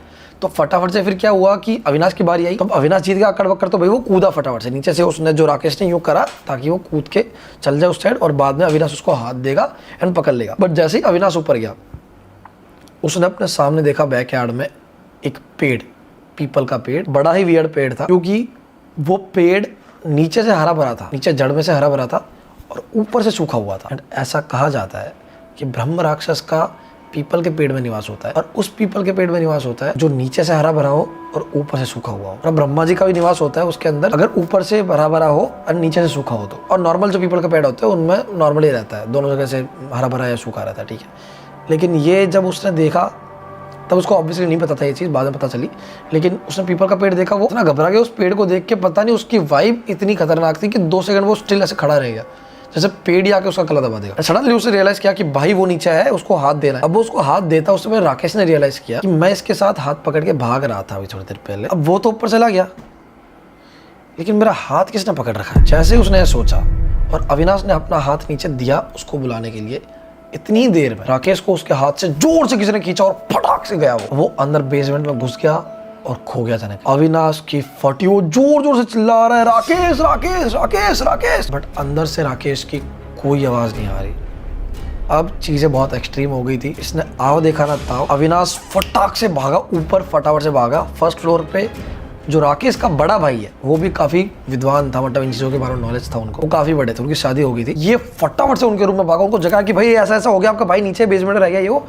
तो फटाफट से फिर क्या हुआ कि अविनाश की बारी आई। तो अविनाश जीत गया अक्कड़ बक्कड़, तो भाई वो कूदा फटाफट से नीचे से। उसने जो राकेश ने यूं करा ताकि वो कूद के चल जाए उस साइड, और बाद में अविनाश उसको हाथ देगा एंड पकड़ लेगा। बट जैसे ही अविनाश ऊपर गया, उसने अपने सामने देखा बैकयार्ड में एक पेड़, पीपल का पेड़, बड़ा ही वियर्ड पेड़ था, क्योंकि वो पेड़ नीचे से हरा भरा था, नीचे जड़ में से हरा भरा था और ऊपर से सूखा हुआ था। एंड ऐसा कहा जाता है कि ब्रह्म राक्षस का पीपल के पेड़ में निवास होता है, और उस पीपल के पेड़ में निवास होता है जो नीचे से हरा भरा हो और ऊपर से सूखा हुआ हो। और ब्रह्मा जी का भी निवास होता है उसके अंदर, अगर ऊपर से हरा भरा हो और नीचे से सूखा हो तो। और नॉर्मल जो पीपल के पेड़ होते हैं उनमें नॉर्मली रहता है, दोनों जगह से हरा भरा या सूखा रहता है, ठीक है। लेकिन ये जब उसने देखा तब उसको ऑब्वियसली नहीं पता था ये चीज़, बाद में पता चली। लेकिन उसने पीपल का पेड़ देखा, वो इतना घबरा गया उस पेड़ को देख के, पता नहीं उसकी वाइब इतनी खतरनाक थी कि 2 सेकंड वो स्टिल ऐसे खड़ा रह गया जैसे पेड़ ही आके उसका गला दबा देगा। सडनली उसने रियलाइज किया कि भाई वो नीचे है, उसको हाथ देना है। अब वो उसको हाथ देता, उससे पहले राकेश ने रियलाइज किया कि मैं इसके साथ हाथ पकड़ के भाग रहा था अभी थोड़ी देर पहले। अब वो तो ऊपर चला गया, लेकिन मेरा हाथ किसने पकड़ रखा है। जैसे उसने सोचा और अविनाश ने अपना हाथ नीचे दिया उसको बुलाने के लिए, इतनी देर में राकेश को उसके हाथ से जोर से किसी ने खींचा और फटाक से गया। वो अंदर बेसमेंट में घुस गया और खो गया जाने। अविनाश की फटी, वो जोर जोर से चिल्ला रहा है राकेश राकेश राकेश राकेश, बट अंदर से राकेश की कोई आवाज नहीं आ रही। अब चीजें बहुत एक्सट्रीम हो गई थी। इसने आओ देखा ना ताओ, अविनाश फटाक से भागा ऊपर, फटाफट से भागा फर्स्ट फ्लोर पे। जो राकेश का बड़ा भाई है वो भी काफी विद्वान था, मतलब इन चीजों के बारे में नॉलेज था उनको, वो काफी बड़े थे, उनकी शादी हो गई थी। ये फटाफट से उनके रूम में भागा, उनको जगह कि भाई ऐसा ऐसा हो गया, आपका भाई नीचे बेसमेंट रह गया। ये वो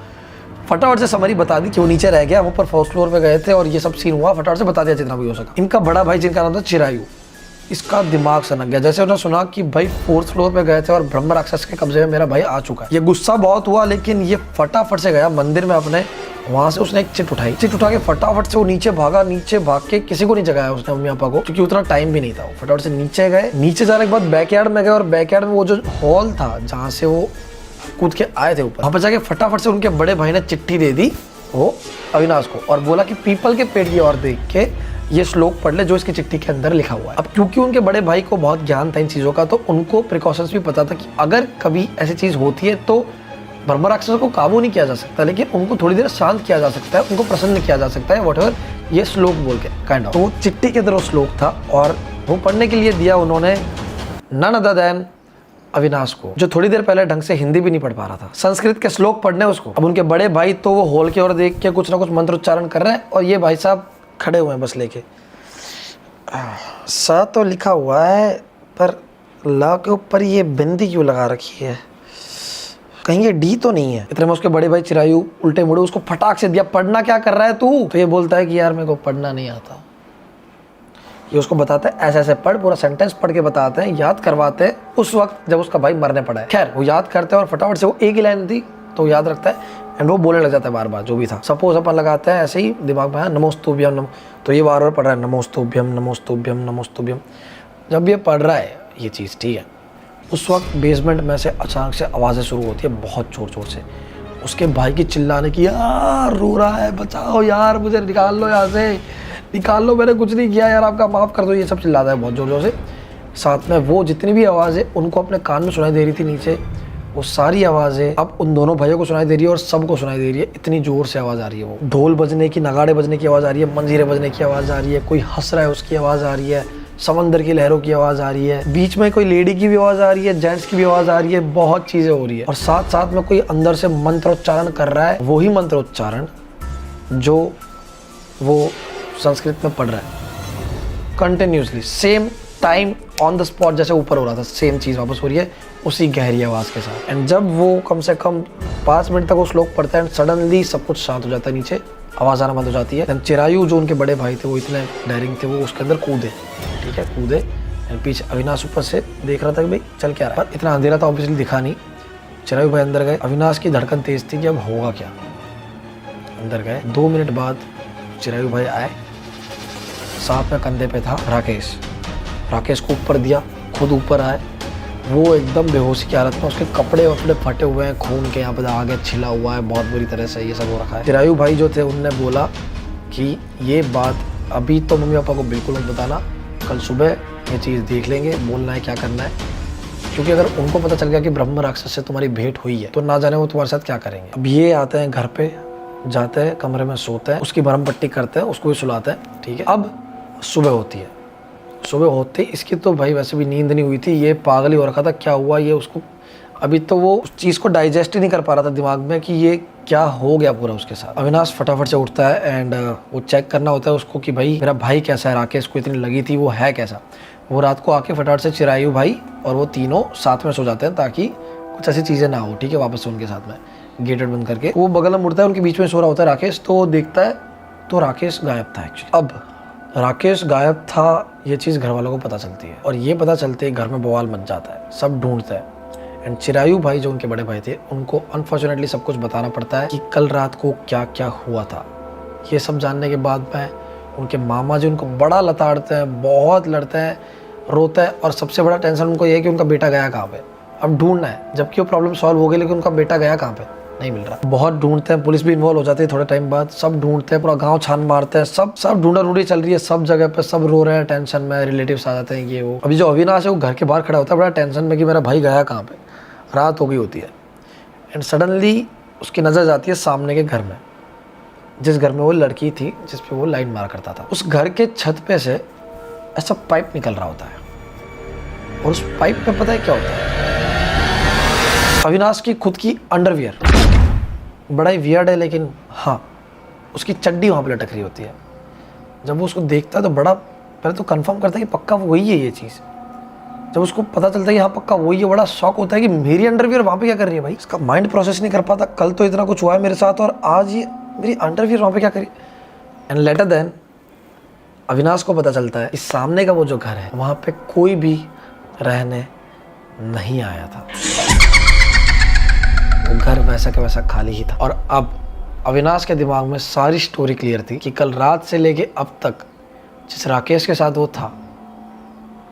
फटाफट से समरी बता दी कि वो नीचे रह गया, वो पर फर्स्ट फ्लोर पे गए थे और ये सब सीन हुआ। फटाफट से बता दिया जितना भी हो सका। इनका बड़ा भाई जिनका नाम था चिरायु, इसका दिमाग सनक गया जैसे उन्होंने सुना कि भाई 4th फ्लोर पे गए थे और ब्रह्म राक्षस के कब्जे में मेरा भाई आ चुका है। ये गुस्सा बहुत हुआ, लेकिन ये फटाफट से गया मंदिर में अपने, वहां से उसने एक चिट उठाई, चिट उठा के फटाफट से वो नीचे भागा। नीचे भाग के किसी को नहीं जगाया उसने, मम्मी पापा को, क्योंकि उतना टाइम भी नहीं था। फटाफट से नीचे गए, नीचे जाने के बाद बैकयार्ड में गए, और बैकयार्ड में वो जो हॉल था जहाँ से वो कूद के आए थे ऊपर, वहां पर जाके फटाफट से उनके बड़े भाई ने चिट्ठी दे दी वो अविनाश को, और बोला कि पीपल के पेड़ की ओर देख के ये श्लोक पढ़ ले जो इसकी चिट्ठी के अंदर लिखा हुआ है। अब क्योंकि उनके बड़े भाई को बहुत ज्ञान था इन चीज़ों का, तो उनको प्रिकॉशंस भी पता था कि अगर कभी ऐसी चीज़ होती है तो ब्रह्म राक्षस को काबू नहीं किया जा सकता, लेकिन उनको थोड़ी देर शांत किया जा सकता है, उनको प्रसन्न किया जा सकता है, व्हाटएवर ये श्लोक बोल के काइंड ऑफ। तो वो चिट्ठी के अंदर श्लोक था और वो पढ़ने के लिए दिया उन्होंने नन अदर देन अविनाश को, जो थोड़ी देर पहले ढंग से हिंदी भी नहीं पढ़ पा रहा था। संस्कृत के श्लोक पढ़ने उसको। अब उनके बड़े भाई तो वो हॉल की ओर देख के कुछ ना कुछ मंत्र उच्चारण कर रहे हैं, और ये भाई साहब खड़े हुए हैं बस लेके। सा तो लिखा हुआ है, पर ला के ऊपर ये बिंदी क्यों लगा रखी है, कहीं ये डी तो नहीं है। इतने में उसके बड़े भाई चिरायु उल्टे मुड़े, उसको फटाक से दिया, पढ़ना क्या कर रहा है तू। तो ये बोलता है कि यार मेरे को पढ़ना नहीं आता। ये उसको बताता है ऐसे ऐसे पढ़, पूरा सेंटेंस पढ़ के बताते हैं, याद करवाते हैं उस वक्त जब उसका भाई मरने पड़ा है। खैर वो याद करते हैं और फटाफट से वो एक ही लाइन थी तो वो याद रखता है, एंड वो बोलने लग जाता है बार बार जो भी था। सपोज अपन लगाते हैं ऐसे ही दिमाग में नमोस्तुभ्यम नमो, तो ये बार बार पढ़ रहा है नमोस्तुभ्यम नमोस्तुभ्यम नमोस्तुभ्यम। जब ये पढ़ रहा है ये चीज़, ठीक है, उस वक्त बेसमेंट में से अचानक से आवाज़ें शुरू होती है बहुत ज़ोर ज़ोर से, उसके भाई की चिल्लाने की, यार रो रहा है बचाओ यार, मुझे निकाल लो यहाँ से, निकाल लो, मैंने कुछ नहीं किया यार, आपका माफ़ कर दो, ये सब चिल्लाता है बहुत ज़ोर ज़ोर से। साथ में वो जितनी भी आवाज़ें उनको अपने कान में सुनाई दे रही थी नीचे, वो सारी आवाज़ें अब उन दोनों भाइयों को सुनाई दे रही है और सबको सुनाई दे रही है। इतनी ज़ोर से आवाज़ आ रही है, वो ढोल बजने की, नगाड़े बजने की आवाज़ आ रही है, मंजीरे बजने की आवाज़ आ रही है, कोई हंस रहा है उसकी आवाज़ आ रही है, समंदर की लहरों की आवाज़ आ रही है, बीच में कोई लेडी की भी आवाज़ आ रही है, जेंट्स की भी आवाज़ आ रही है, बहुत चीज़ें हो रही है। और साथ साथ में कोई अंदर से मंत्रोच्चारण कर रहा है, वही मंत्रोच्चारण जो वो संस्कृत में पढ़ रहा है continuously, same time on the spot, जैसे ऊपर हो रहा था सेम चीज़ वापस हो रही है उसी गहरी आवाज़ के साथ। एंड जब वो कम से कम 5 मिनट तक वो श्लोक पढ़ता है एंड सडनली सब कुछ शांत हो जाता है नीचे, आवाज़ आना बंद हो जाती है। चिरायु जो उनके बड़े भाई थे वो इतने डेयरिंग थे, वो उसके अंदर कूदे, ठीक है, कूदे। पीछे अविनाश ऊपर से देख रहा था कि भाई चल क्या रहा है, पर इतना अंधेरा था ऑब्वियसली दिखा नहीं। चिरायु भाई अंदर गए, अविनाश की धड़कन तेज थी कि अब होगा क्या। अंदर गए, 2 मिनट बाद चिरायु भाई आए, साथ में कंधे पे था राकेश। राकेश को ऊपर दिया, खुद ऊपर आए। वो एकदम बेहोशी की हालत में, उसके कपड़े वपड़े फटे हुए हैं, खून के यहाँ पे आगे छिला हुआ है, बहुत बुरी तरह से ये सब हो रखा है। चिरायु भाई जो थे उनने बोला कि ये बात अभी तो मम्मी पापा को बिल्कुल मत बताना, कल सुबह ये चीज़ देख लेंगे, बोलना है क्या करना है, क्योंकि अगर उनको पता चल गया कि ब्रह्म राक्षस से तुम्हारी भेंट हुई है तो ना जाने वो तुम्हारे साथ क्या करेंगे। अब ये आते हैं घर पे, जाते हैं कमरे में, सोते हैं, उसकी भरम पट्टी करते हैं, उसको भी सुलाते हैं, ठीक है। अब सुबह होती है, सुबह होते इसकी तो भाई वैसे भी नींद नहीं हुई थी, ये पागल ही हो रखा था, क्या हुआ ये उसको, अभी तो वो उस चीज़ को डाइजेस्ट ही नहीं कर पा रहा था दिमाग में कि ये क्या हो गया पूरा उसके साथ। अविनाश फटाफट से उठता है एंड वो चेक करना होता है उसको कि भाई मेरा भाई कैसा है, राकेश को इतनी लगी थी वो है कैसा। वो रात को आके फटाफट से चिरायु भाई और वो तीनों साथ में सो जाते हैं ताकि कुछ ऐसी चीज़ें ना हो, ठीक है, वापस से उनके साथ में गेट बंद करके। वो बगल में मुड़ता है, उनके बीच में सो रहा होता है राकेश, तो वो देखता है तो राकेश गायब था एक्चुअली। अब राकेश गायब था ये चीज़ घर वालों को पता चलती है और ये पता चलते ही घर में बवाल मच जाता है, सब ढूंढते हैं। एंड चिरायु भाई जो उनके बड़े भाई थे उनको अनफॉर्चुनेटली सब कुछ बताना पड़ता है कि कल रात को क्या क्या हुआ था। ये सब जानने के बाद में उनके मामा जी उनको बड़ा लताड़ते हैं, बहुत लड़ते हैं, रोते हैं, और सबसे बड़ा टेंशन उनको ये है कि उनका बेटा गया कहाँ पे, अब ढूंढना है। जबकि वो प्रॉब्लम सॉल्व हो गई लेकिन उनका बेटा गया कहाँ पे नहीं मिल रहा। बहुत ढूंढते हैं, पुलिस भी इन्वॉल्व हो जाती है थोड़े टाइम बाद, सब ढूंढते हैं, पूरा गांव छान मारते हैं, सब ढूंढा ढूंढी चल रही है, सब जगह पे सब रो रहे हैं टेंशन में, रिलेटिव्स आ जाते हैं ये वो। अभी जो अविनाश है वो घर के बाहर खड़ा होता है बड़ा टेंशन में कि मेरा भाई गया कहाँ पे। रात हो गई होती है एंड सडनली उसकी नज़र जाती है सामने के घर में, जिस घर में वो लड़की थी जिस पे वो लाइन मारा करता था। उस घर के छत पे से ऐसा पाइप निकल रहा होता है और उस पाइप पे पता है क्या होता है, अविनाश की खुद की अंडरवियर। बड़ा ही वियर्ड है लेकिन हाँ, उसकी चड्डी वहाँ पे लटक रही होती है। जब वो उसको देखता है तो बड़ा पहले तो कंफर्म करता है कि पक्का वही है ये चीज़। जब उसको पता चलता है कि हाँ पक्का वही है, बड़ा शॉक होता है कि मेरी अंडरवियर वहाँ पे क्या कर रही है भाई। इसका माइंड प्रोसेस नहीं कर पाता, कल तो इतना कुछ हुआ है मेरे साथ और आज ये मेरी अंडरवियर वहाँ पे क्या करी। एंड लेटर देन अविनाश को पता चलता है कि सामने का वो जो घर है वहाँ पे कोई भी रहने नहीं आया था, वो घर वैसा का वैसा खाली ही था। और अब अविनाश के दिमाग में सारी स्टोरी क्लियर थी कि कल रात से लेके अब तक जिस राकेश के साथ वो था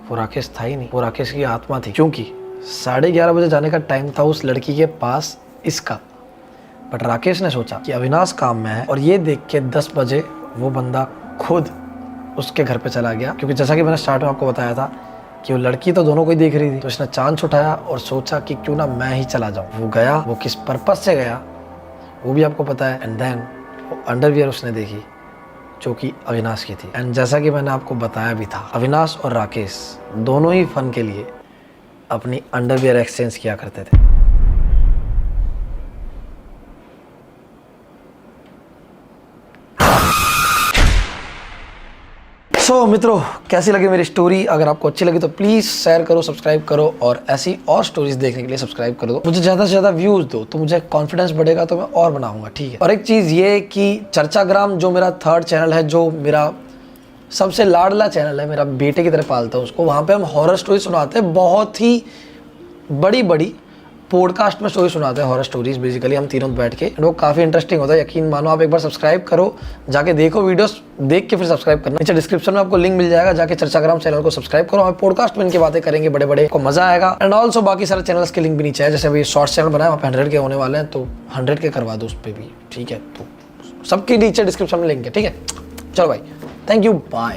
वो राकेश था ही नहीं, वो राकेश की आत्मा थी, क्योंकि 11:30 बजे जाने का टाइम था उस लड़की के पास इसका। बट राकेश ने सोचा कि अविनाश काम में है और ये देख के 10 बजे वो बंदा खुद उसके घर पे चला गया, क्योंकि जैसा कि मैंने स्टार्ट में आपको बताया था कि वो लड़की तो दोनों को ही देख रही थी, तो इसने चांस उठाया और सोचा कि क्यों ना मैं ही चला जाऊं। वो गया, वो किस पर्पस से गया वो भी आपको पता है। एंड देन वो अंडरवियर उसने देखी जो कि अविनाश की थी। एंड जैसा कि मैंने आपको बताया भी था, अविनाश और राकेश दोनों ही फन के लिए अपनी अंडरवियर एक्सचेंज किया करते थे। सो मित्रों, कैसी लगी मेरी स्टोरी? अगर आपको अच्छी लगी तो प्लीज़ शेयर करो, सब्सक्राइब करो और ऐसी और स्टोरीज देखने के लिए सब्सक्राइब कर दो। मुझे ज़्यादा से ज़्यादा व्यूज़ दो तो मुझे कॉन्फिडेंस बढ़ेगा, तो मैं और बनाऊंगा, ठीक है। और एक चीज़ ये कि चर्चाग्राम जो मेरा 3rd चैनल है, जो मेरा सबसे लाडला चैनल है, मेरा बेटे की तरह पालता हूँ उसको, वहाँ पर हम हॉरर स्टोरी सुनाते हैं, बहुत ही बड़ी बड़ी पॉडकास्ट में स्टोरी सुनाते हैं, हॉरर स्टोरीज बेसिकली हम तीनों बैठ के, वो काफ़ी इंटरेस्टिंग होता है, यकीन मानो। आप एक बार सब्सक्राइब करो, जाके देखो वीडियोस, देख के फिर सब्सक्राइब करना। नीचे डिस्क्रिप्शन में आपको लिंक मिल जाएगा, जाके चर्चाग्राम चैनल को सब्सक्राइब करो। हम पॉडकास्ट में इनकी बातें करेंगे, बड़े बड़े, को मजा आएगा। एंड ऑल्सो बाकी सारे चैनल्स के लिंक भी नीचे है, जैसे अभी शॉर्ट्स चैनल बनाया, वहाँ पे 100 के होने वाले हैं, तो 100 के करवा दो उस पर भी, ठीक है। तो सबके नीचे डिस्क्रिप्शन में लिंक है, ठीक है। चलो भाई, थैंक यू, बाय।